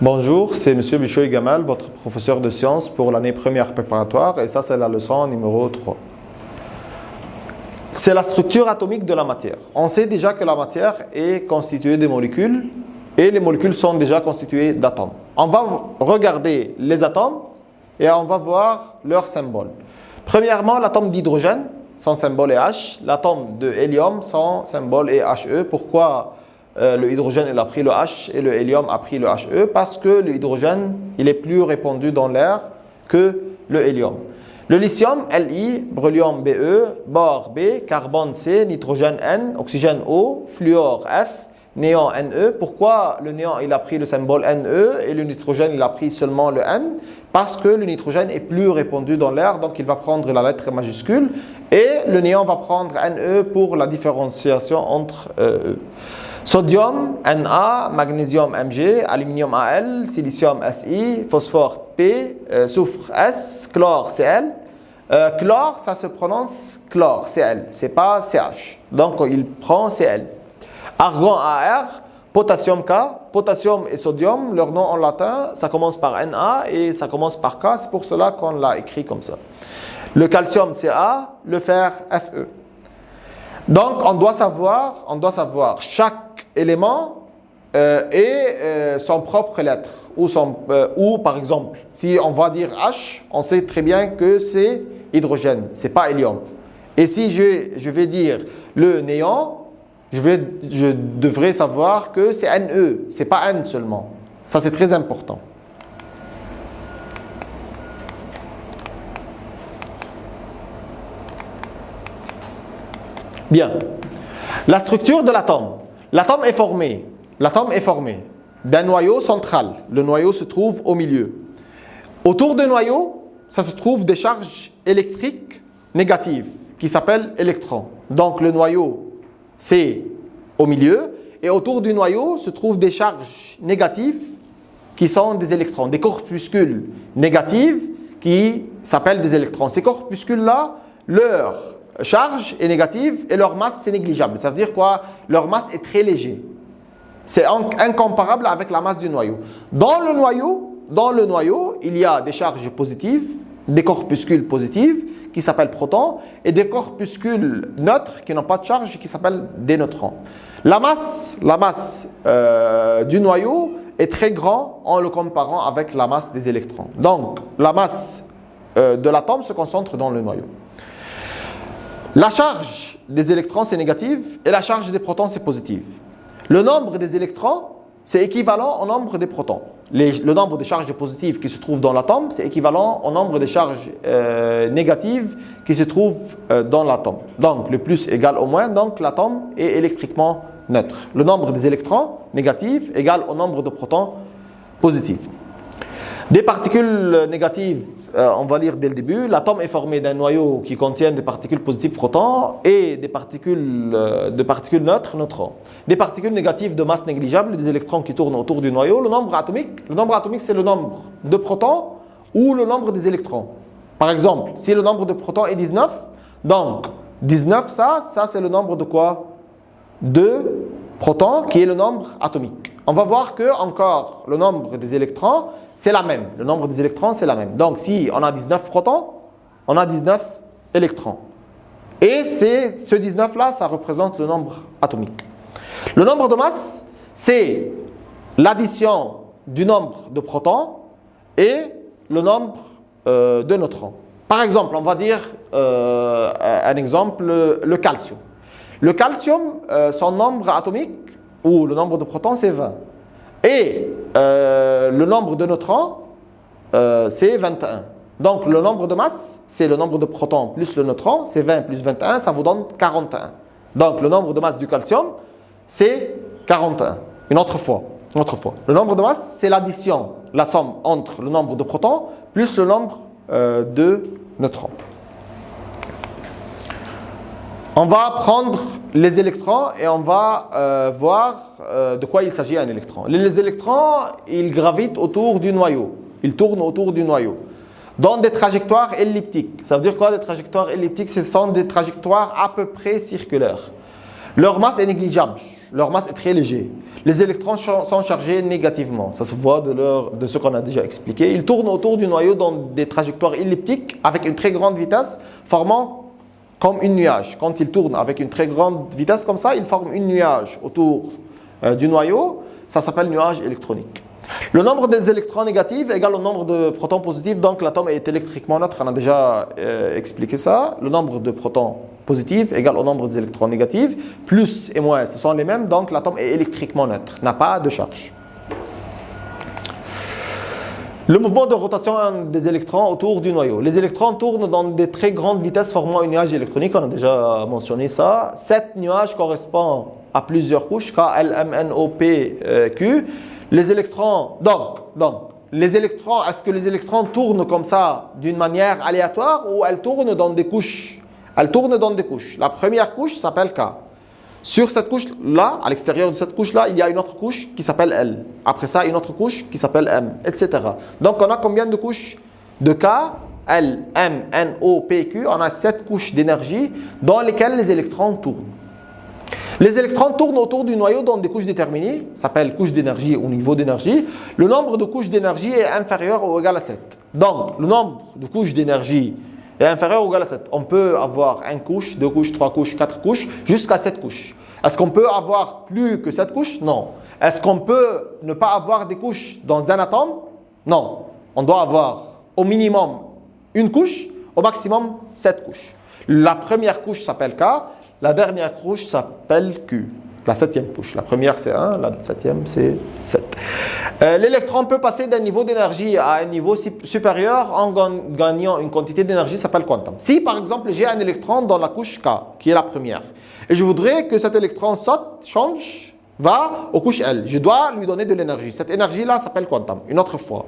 Bonjour, c'est M. Bishoy Gamal, votre professeur de sciences pour l'année première préparatoire, et ça c'est la leçon numéro 3. C'est la structure atomique de la matière. On sait déjà que la matière est constituée de molécules, et les molécules sont déjà constituées d'atomes. On va regarder les atomes, et on va voir leurs symboles. Premièrement, l'atome d'hydrogène, son symbole est H. L'atome de hélium, son symbole est He. Pourquoi le hydrogène il a pris le H et le hélium a pris le He? Parce que le hydrogène il est plus répandu dans l'air que le hélium. Le lithium, Li, bromure, Be, bore, B, carbone, C, nitrogène, N, oxygène, O, fluor, F, néon, Ne. Pourquoi le néon il a pris le symbole Ne et le nitrogène il a pris seulement le N? Parce que le nitrogène est plus répandu dans l'air, donc il va prendre la lettre majuscule, et le néon va prendre Ne pour la différenciation entre eux. Sodium, Na, magnésium, Mg, aluminium, Al, silicium, Si, phosphore, P, soufre, S, chlore, Cl. Chlore, ça se prononce chlore, Cl, c'est pas Ch. Donc il prend Cl. Argon, Ar, potassium, K. Potassium et sodium, leur nom en latin, ça commence par Na et ça commence par K. C'est pour cela qu'on l'a écrit comme ça. Le calcium, Ca, le fer, Fe. Donc on doit savoir chaque élément et son propre lettre. Ou par exemple, si on va dire H, on sait très bien que c'est hydrogène, c'est pas hélium. Et si je vais dire le néon, je devrais savoir que c'est Ne, c'est pas N seulement. Ça c'est très important. Bien. La structure de l'atome. L'atome est formé d'un noyau central. Le noyau se trouve au milieu. Autour du noyau, ça se trouve des charges électriques négatives qui s'appellent électrons. Donc le noyau, c'est au milieu. Et autour du noyau se trouvent des charges négatives qui sont des électrons, des corpuscules négatives qui s'appellent des électrons. Ces corpuscules-là, leur charge est négative et leur masse c'est négligeable. Ça veut dire quoi? Leur masse est très léger. C'est incomparable avec la masse du noyau. Dans le noyau, il y a des charges positives, des corpuscules positifs qui s'appellent protons et des corpuscules neutres qui n'ont pas de charge qui s'appellent des neutrons. La masse du noyau est très grande en le comparant avec la masse des électrons. Donc, la masse de l'atome se concentre dans le noyau. La charge des électrons, c'est négative et la charge des protons, c'est positive. Le nombre des électrons, c'est équivalent au nombre des protons. Le nombre de charges positives qui se trouvent dans l'atome, c'est équivalent au nombre de charges négatives qui se trouvent dans l'atome. Donc, le plus égale au moins, donc l'atome est électriquement neutre. Le nombre des électrons négatifs égale au nombre de protons positifs. Des particules négatives, on va lire dès le début. L'atome est formé d'un noyau qui contient des particules positives, protons, et des particules neutres, neutrons. Des particules négatives de masse négligeable, des électrons qui tournent autour du noyau. Le nombre atomique, c'est le nombre de protons ou le nombre des électrons. Par exemple, si le nombre de protons est 19, donc 19, ça c'est le nombre de quoi? De protons, qui est le nombre atomique. On va voir que encore le nombre des électrons, c'est la même. Le nombre des électrons, c'est la même. Donc, si on a 19 protons, on a 19 électrons. Et ce 19-là, ça représente le nombre atomique. Le nombre de masse, c'est l'addition du nombre de protons et le nombre de neutrons. Par exemple, on va dire un exemple, le calcium. Le calcium, son nombre atomique, ou le nombre de protons, c'est 20. Et le nombre de neutrons, c'est 21. Donc le nombre de masse, c'est le nombre de protons plus le neutron, c'est 20 plus 21, ça vous donne 41. Donc le nombre de masse du calcium, c'est 41. Une autre fois. Le nombre de masse, c'est l'addition, la somme entre le nombre de protons plus le nombre de neutrons. On va prendre les électrons et on va voir de quoi il s'agit un électron. Les électrons, ils gravitent autour du noyau. Ils tournent autour du noyau. Dans des trajectoires elliptiques. Ça veut dire quoi des trajectoires elliptiques? Ce sont des trajectoires à peu près circulaires. Leur masse est négligeable. leur masse est très léger. Les électrons sont chargés négativement. Ça se voit de ce qu'on a déjà expliqué. Ils tournent autour du noyau dans des trajectoires elliptiques avec une très grande vitesse, formant comme une nuage. Quand ils tournent avec une très grande vitesse comme ça, ils forment une nuage autour du noyau. Ça s'appelle nuage électronique. Le nombre des électrons négatifs est égal au nombre de protons positifs, donc l'atome est électriquement neutre, on a déjà expliqué ça. Le nombre de protons positifs est égal au nombre des électrons négatifs, plus et moins, ce sont les mêmes, donc l'atome est électriquement neutre, n'a pas de charge. Le mouvement de rotation des électrons autour du noyau. Les électrons tournent dans des très grandes vitesses formant un nuage électronique, on a déjà mentionné ça. Cet nuage correspond à plusieurs couches, K, L, M, N, O, P, Q. Les électrons, les électrons, est-ce que les électrons tournent comme ça d'une manière aléatoire ou elles tournent dans des couches? Elles tournent dans des couches. La première couche s'appelle K. Sur cette couche-là, à l'extérieur de cette couche-là, il y a une autre couche qui s'appelle L. Après ça, une autre couche qui s'appelle M, etc. Donc, on a combien de couches de K, L, M, N, O, P, Q? On a 7 couches d'énergie dans lesquelles les électrons tournent. Les électrons tournent autour du noyau dans des couches déterminées, ça s'appelle couche d'énergie ou niveau d'énergie. Le nombre de couches d'énergie est inférieur ou égal à 7. Donc, le nombre de couches d'énergie est inférieur ou égal à 7. On peut avoir 1 couche, 2 couches, 3 couches, 4 couches, jusqu'à 7 couches. Est-ce qu'on peut avoir plus que 7 couches? Non. Est-ce qu'on peut ne pas avoir des couches dans un atome? Non. On doit avoir au minimum une couche, au maximum 7 couches. La première couche s'appelle K. La dernière couche s'appelle Q, la 7e couche. La première c'est 1, la 7e c'est 7. L'électron peut passer d'un niveau d'énergie à un niveau supérieur en gagnant une quantité d'énergie qui s'appelle quantum. Si par exemple j'ai un électron dans la couche K, qui est la première, et je voudrais que cet électron change, va aux couches L, je dois lui donner de l'énergie. Cette énergie-là s'appelle quantum. Une autre fois,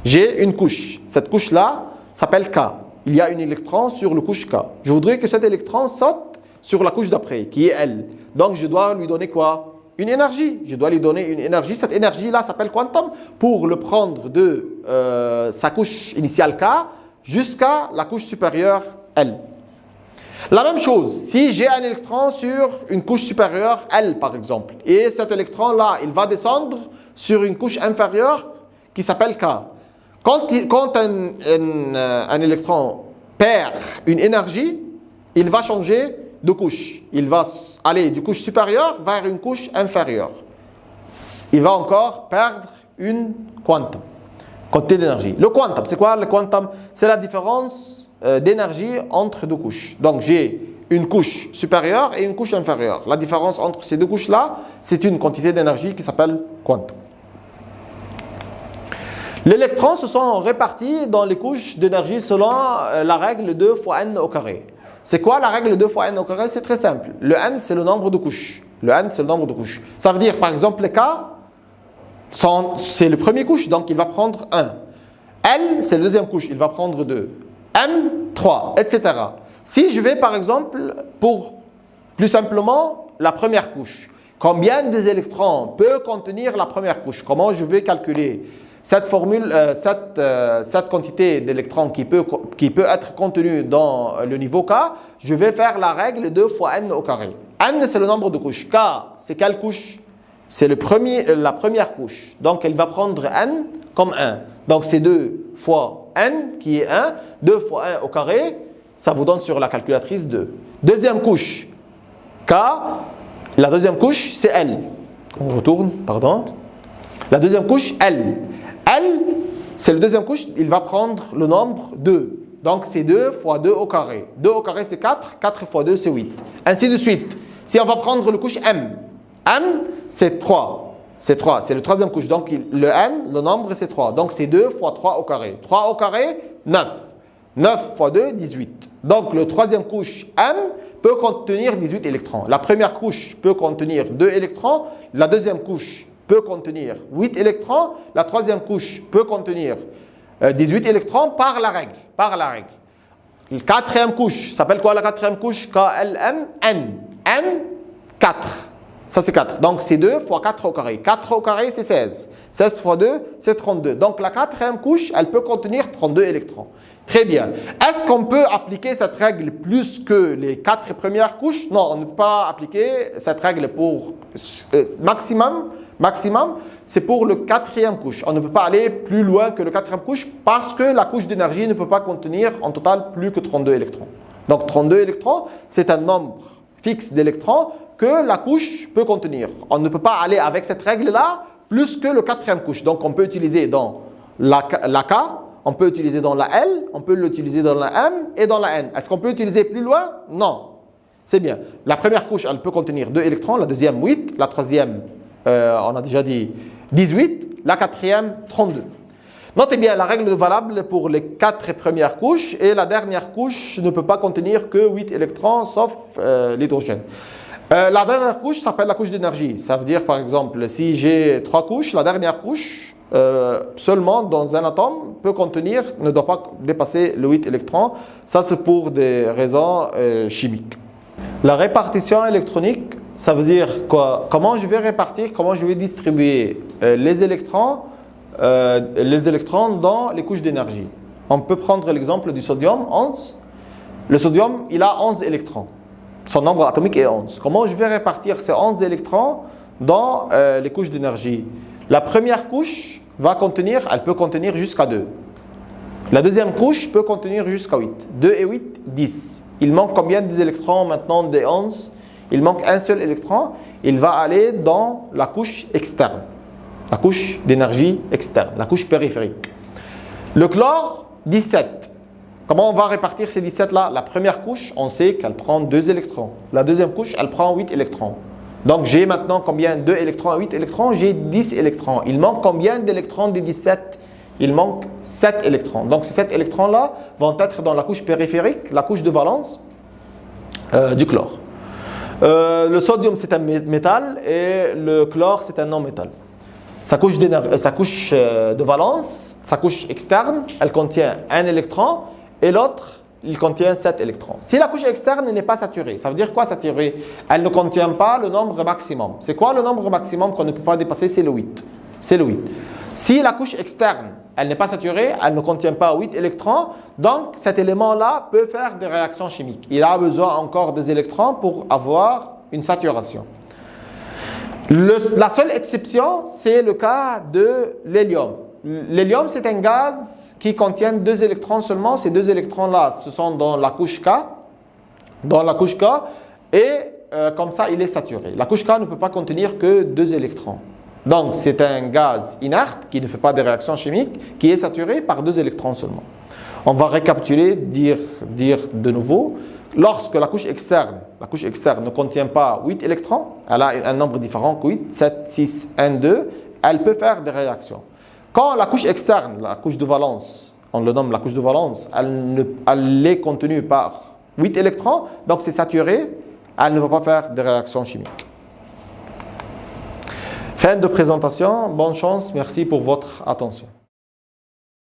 j'ai une couche. Cette couche-là s'appelle K. Il y a un électron sur le couche K. Je voudrais que cet électron saute sur la couche d'après, qui est L. Donc, je dois lui donner quoi? Une énergie. Je dois lui donner une énergie. Cette énergie-là s'appelle quantum pour le prendre de sa couche initiale K jusqu'à la couche supérieure L. La même chose, si j'ai un électron sur une couche supérieure L, par exemple, et cet électron-là, il va descendre sur une couche inférieure qui s'appelle K. Quand un électron perd une énergie, il va changer de couche. Il va aller du couche supérieure vers une couche inférieure. Il va encore perdre une quantum, quantité d'énergie. Le quantum, c'est quoi le quantum? C'est la différence d'énergie entre deux couches. Donc j'ai une couche supérieure et une couche inférieure. La différence entre ces deux couches-là, c'est une quantité d'énergie qui s'appelle quantum. Les électrons se sont répartis dans les couches d'énergie selon la règle 2 fois n au carré. C'est quoi la règle 2 fois n au carré? C'est très simple. Le n, c'est le nombre de couches. Le n, c'est le nombre de couches. Ça veut dire, par exemple, les K, c'est le premier couche, donc il va prendre 1. L, c'est le deuxième couche, il va prendre 2. M, 3, etc. Si je vais, par exemple, pour plus simplement, la première couche. Combien des électrons peut contenir la première couche? Comment je vais calculer cette formule, cette quantité d'électrons qui peut être contenue dans le niveau K? Je vais faire la règle 2 fois n au carré. N, c'est le nombre de couches. K, c'est quelle couche? C'est la première couche. Donc, elle va prendre n comme 1. Donc, c'est 2 fois n qui est 1. 2 fois 1 au carré, ça vous donne sur la calculatrice 2. Deuxième couche, K. La deuxième couche, c'est L. On retourne, pardon. La deuxième couche, L. L, c'est le deuxième couche, il va prendre le nombre 2. Donc, c'est 2 fois 2 au carré. 2 au carré, c'est 4. 4 fois 2, c'est 8. Ainsi de suite. Si on va prendre le couche M, M, c'est 3. C'est 3, c'est le troisième couche. Donc, le N, le nombre, c'est 3. Donc, c'est 2 fois 3 au carré. 3 au carré, 9. 9 fois 2, 18. Donc, le troisième couche M peut contenir 18 électrons. La première couche peut contenir 2 électrons. La deuxième couche peut contenir 8 électrons. La troisième couche peut contenir 18 électrons par la règle. La quatrième couche, s'appelle quoi la quatrième couche? K, L, M, N. N, 4. Ça, c'est 4. Donc, c'est 2 fois 4 au carré. 4 au carré, c'est 16. 16 fois 2, c'est 32. Donc, la quatrième couche, elle peut contenir 32 électrons. Très bien. Est-ce qu'on peut appliquer cette règle plus que les 4 premières couches? Non, on ne peut pas appliquer cette règle pour maximum, c'est pour le 4e couche. On ne peut pas aller plus loin que le 4e couche parce que la couche d'énergie ne peut pas contenir en total plus que 32 électrons. Donc 32 électrons, c'est un nombre fixe d'électrons que la couche peut contenir. On ne peut pas aller avec cette règle-là plus que le 4e couche. Donc on peut utiliser dans la K, on peut utiliser dans la L, on peut l'utiliser dans la M et dans la N. Est-ce qu'on peut utiliser plus loin? Non. C'est bien. La première couche, elle peut contenir 2 électrons, la deuxième 8, la troisième, on a déjà dit 18, la quatrième 32. Notez bien la règle valable pour les 4 premières couches et la dernière couche ne peut pas contenir que 8 électrons sauf l'hydrogène. La dernière couche s'appelle la couche d'énergie. Ça veut dire par exemple si j'ai 3 couches, la dernière couche seulement dans un atome peut contenir, ne doit pas dépasser le 8 électrons. Ça c'est pour des raisons chimiques. La répartition électronique, ça veut dire quoi? Comment je vais répartir, comment je vais distribuer les électrons dans les couches d'énergie. On peut prendre l'exemple du sodium, 11. Le sodium, il a 11 électrons. Son nombre atomique est 11. Comment je vais répartir ces 11 électrons dans les couches d'énergie? La première couche va contenir, elle peut contenir jusqu'à 2. La deuxième couche peut contenir jusqu'à 8. 2 et 8, 10. Il manque combien d'électrons maintenant des 11? Il manque un seul électron. Il va aller dans la couche externe. La couche d'énergie externe, la couche périphérique. Le chlore, 17. Comment on va répartir ces 17-là? La première couche, on sait qu'elle prend 2 électrons. La deuxième couche, elle prend 8 électrons. Donc, j'ai maintenant combien? 2 électrons à 8 électrons? J'ai 10 électrons. Il manque combien d'électrons des 17? Il manque 7 électrons. Donc, ces 7 électrons-là vont être dans la couche périphérique, la couche de valence du chlore. Le sodium, c'est un métal et le chlore, c'est un non-métal. Sa couche de valence, sa couche externe, elle contient un électron et l'autre, il contient 7 électrons. Si la couche externe n'est pas saturée, ça veut dire quoi saturée? Elle ne contient pas le nombre maximum. C'est quoi le nombre maximum qu'on ne peut pas dépasser? C'est le 8. C'est le 8. Si la couche externe, elle n'est pas saturée, elle ne contient pas 8 électrons, donc cet élément-là peut faire des réactions chimiques. Il a besoin encore des électrons pour avoir une saturation. La seule exception, c'est le cas de l'hélium. L'hélium, c'est un gaz qui contient 2 électrons seulement. Ces 2 électrons-là, ce sont dans la couche K. Dans la couche K. Et comme ça, il est saturé. La couche K ne peut pas contenir que 2 électrons. Donc, c'est un gaz inerte qui ne fait pas de réaction chimique, qui est saturé par 2 électrons seulement. On va récapituler, dire de nouveau. Lorsque la couche externe ne contient pas 8 électrons, elle a un nombre différent que 8, 7, 6, 1, 2, elle peut faire des réactions. Quand la couche externe, la couche de valence, on le nomme la couche de valence, elle est contenue par 8 électrons, donc c'est saturé, elle ne va pas faire de réactions chimiques. Fin de présentation, bonne chance, merci pour votre attention.